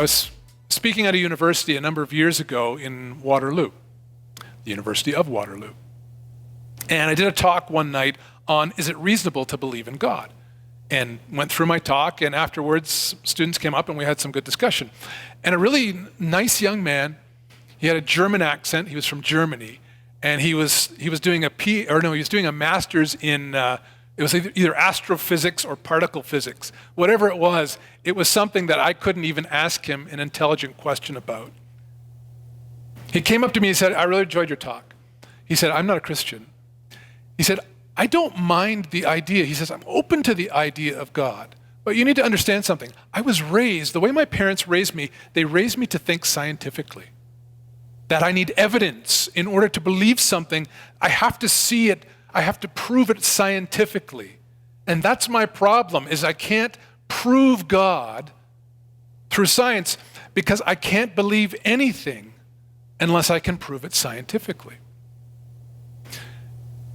was speaking at a university a number of years ago in Waterloo, the University of Waterloo. And I did a talk one night on, is it reasonable to believe in God? And went through my talk, and afterwards students came up and we had some good discussion. And a really nice young man, he had a German accent, he was from Germany, and he was doing a master's in it was either astrophysics or particle physics. Whatever it was something that I couldn't even ask him an intelligent question about. He came up to me and said, I really enjoyed your talk. He said, I'm not a Christian. He said, I don't mind the idea. He says, I'm open to the idea of God. But you need to understand something. I was raised, the way my parents raised me, they raised me to think scientifically. That I need evidence in order to believe something. I have to see it. I have to prove it scientifically. And that's my problem, is I can't prove God through science because I can't believe anything unless I can prove it scientifically.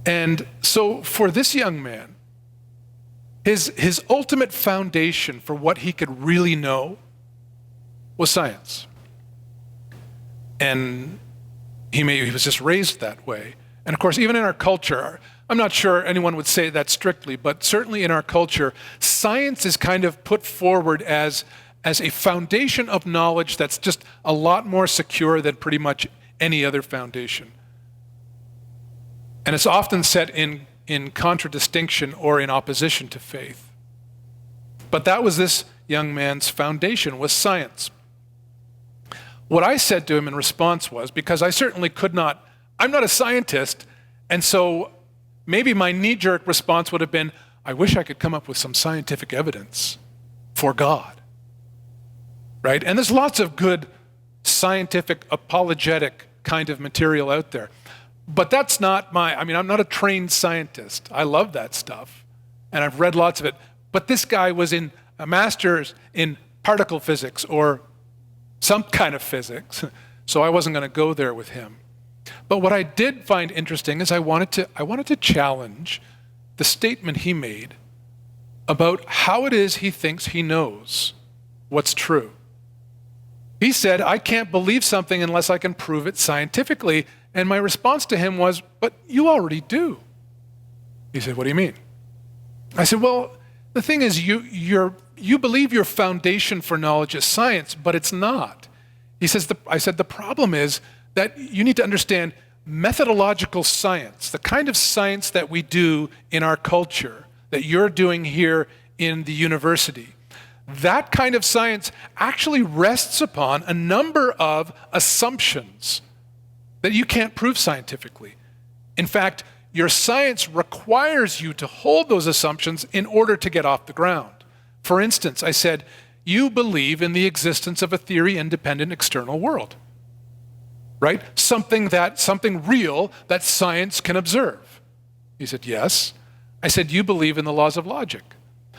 And so for this young man, his ultimate foundation for what he could really know was science. And he was just raised that way. And of course, even in our culture, I'm not sure anyone would say that strictly, but certainly in our culture, science is kind of put forward as a foundation of knowledge that's just a lot more secure than pretty much any other foundation. And it's often set in contradistinction or in opposition to faith. But that was this young man's foundation, was science. What I said to him in response was, because I certainly could not, I'm not a scientist, and so maybe my knee-jerk response would have been, I wish I could come up with some scientific evidence for God, right? And there's lots of good scientific, apologetic kind of material out there. But that's not I'm not a trained scientist. I love that stuff, and I've read lots of it. But this guy was in a master's in particle physics or some kind of physics, so I wasn't going to go there with him. But what I did find interesting is I wanted to challenge the statement he made about how it is he thinks he knows what's true. He said, I can't believe something unless I can prove it scientifically. And my response to him was, but you already do. He said, what do you mean? I said, well, the thing is, you believe your foundation for knowledge is science, but it's not. I said, the problem is that you need to understand methodological science, the kind of science that we do in our culture, that you're doing here in the university. That kind of science actually rests upon a number of assumptions that you can't prove scientifically. In fact, your science requires you to hold those assumptions in order to get off the ground. For instance, I said, you believe in the existence of a theory-independent external world, right? Something real that science can observe. He said, yes. I said, you believe in the laws of logic,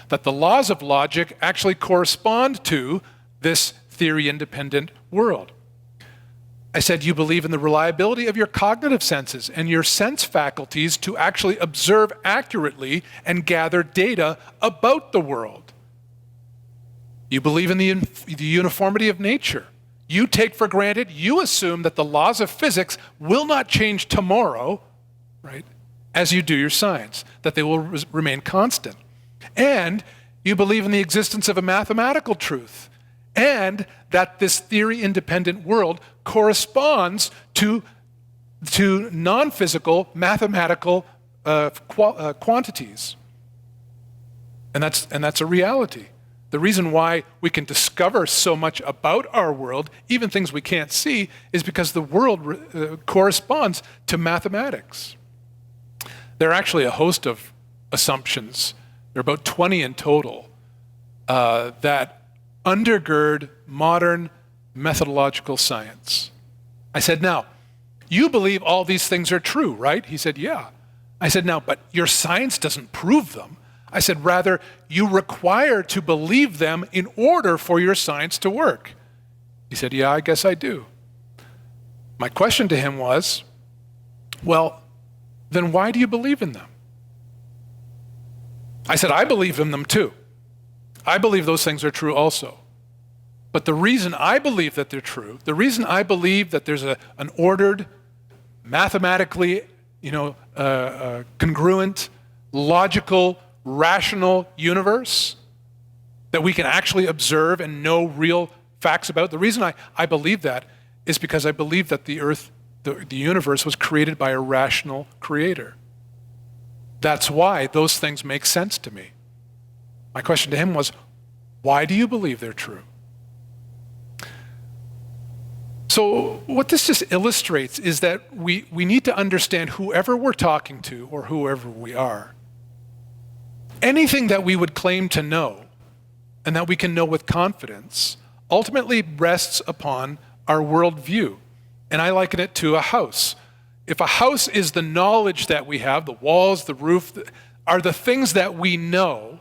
that the laws of logic actually correspond to this theory-independent world. I said, you believe in the reliability of your cognitive senses and your sense faculties to actually observe accurately and gather data about the world. You believe in the uniformity of nature. You take for granted, you assume that the laws of physics will not change tomorrow, right, as you do your science, that they will remain constant. And you believe in the existence of a mathematical truth, and that this theory-independent world corresponds to non-physical mathematical quantities. And that's a reality. The reason why we can discover so much about our world, even things we can't see, is because the world corresponds to mathematics. There are actually a host of assumptions, there are about 20 in total, that undergird modern methodological science. I said, now, you believe all these things are true, right? He said, yeah. I said, now, but your science doesn't prove them. I said, rather, you require to believe them in order for your science to work. He said, yeah, I guess I do. My question to him was, well, then why do you believe in them? I said, I believe in them too. I believe those things are true also. But the reason I believe that they're true, the reason I believe that there's an ordered, mathematically, congruent, logical, rational universe that we can actually observe and know real facts about, the reason I believe that is because I believe that the earth, the universe was created by a rational creator. That's why those things make sense to me. My question to him was, why do you believe they're true? So what this just illustrates is that we need to understand whoever we're talking to or whoever we are. Anything that we would claim to know and that we can know with confidence ultimately rests upon our worldview. And I liken it to a house. If a house is the knowledge that we have, the walls, the roof, are the things that we know,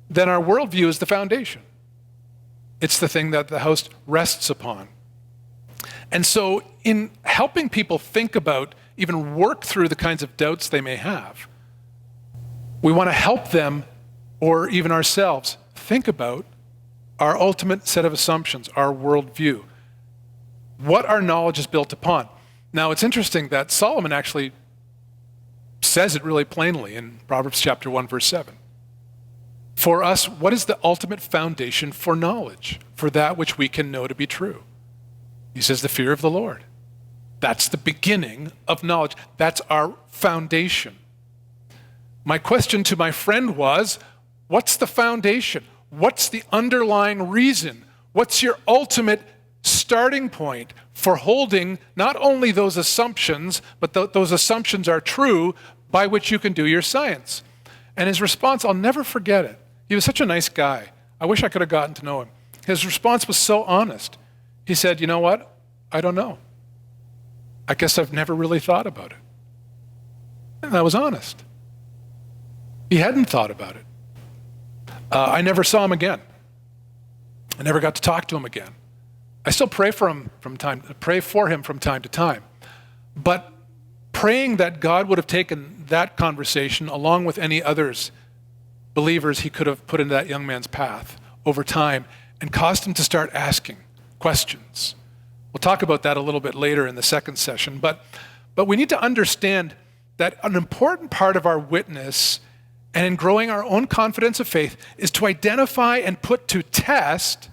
then our worldview is the foundation. It's the thing that the house rests upon. And so in helping people think about, even work through the kinds of doubts they may have, we want to help them, or even ourselves, think about our ultimate set of assumptions, our worldview, what our knowledge is built upon. Now, it's interesting that Solomon actually says it really plainly in Proverbs chapter 1, verse 7. For us, what is the ultimate foundation for knowledge, for that which we can know to be true? He says the fear of the Lord. That's the beginning of knowledge. That's our foundation. My question to my friend was, what's the foundation? What's the underlying reason? What's your ultimate starting point for holding not only those assumptions, but those assumptions are true by which you can do your science? And his response, I'll never forget it. He was such a nice guy. I wish I could have gotten to know him. His response was so honest. He said, you know what? I don't know. I guess I've never really thought about it. And that was honest. He hadn't thought about it. I never saw him again. I never got to talk to him again. I still pray for him from time to time. But praying that God would have taken that conversation along with any others, believers he could have put into that young man's path over time, and caused him to start asking questions. We'll talk about that a little bit later in the second session, but we need to understand that an important part of our witness and in growing our own confidence of faith is to identify and put to test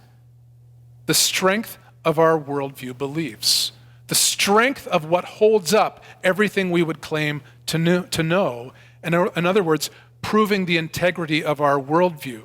the strength of our worldview beliefs, the strength of what holds up everything we would claim to know, and in other words, proving the integrity of our worldview.